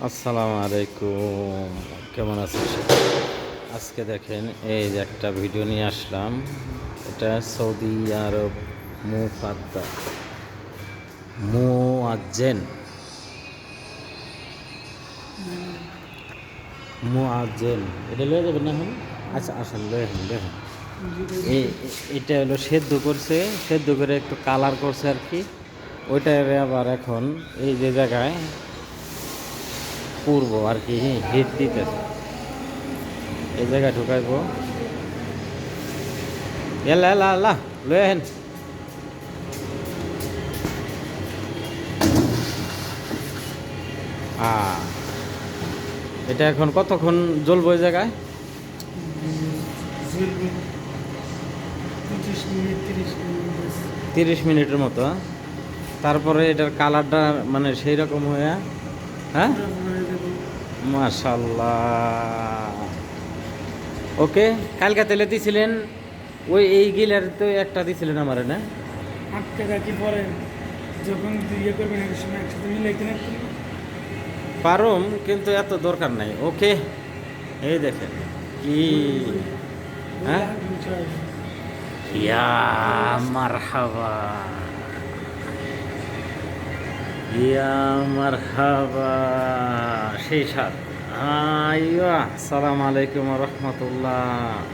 আসসালামু আলাইকুম, কেমন আছেন? আজকে দেখেন এই যে একটা ভিডিও নিয়ে আসলাম। এটা সৌদি আরব মুফাদ্দা মুআজ্জেন মুআজ্জেন এটা লয়ে যাবেন না এখন? আচ্ছা আসেন লয়ে এটা হলো সেদ্ধ করছে, সেদ্ধ করে একটু কালার করছে আর কি। ওইটারে আবার এখন এই যে জায়গায় পূর্ব আর কি হিট দিতেছে, এই জায়গায় ঢুকাইবো। এলা এলা এলা লয়ে আহেন। এটা এখন কতক্ষণ জ্বলবো এই জায়গায়? 30 মিনিটের মতো, হ্যাঁ? তারপরে এটার কালারটা মানে সেই রকম হয়ে, হ্যাঁ, মাশাল্লাহ। ওকে, কালকে তেলে দিছিলেন ওই এই গিলার তো একটা দিছিলেন আমার, না? 8 টাকা কি পরে যখন ইয়ে করবেন এক সময় একসাথে মিলাইতে না পারুম, কিন্তু এত দরকার নাই। ওকে, এই দেখেন কি, হ্যাঁ, ইয়া মারহাবা, ইয়া মারহাবা, সেই সাথ। আইয়া, আসসালামু আলাইকুম ওয়া রাহমাতুল্লাহ।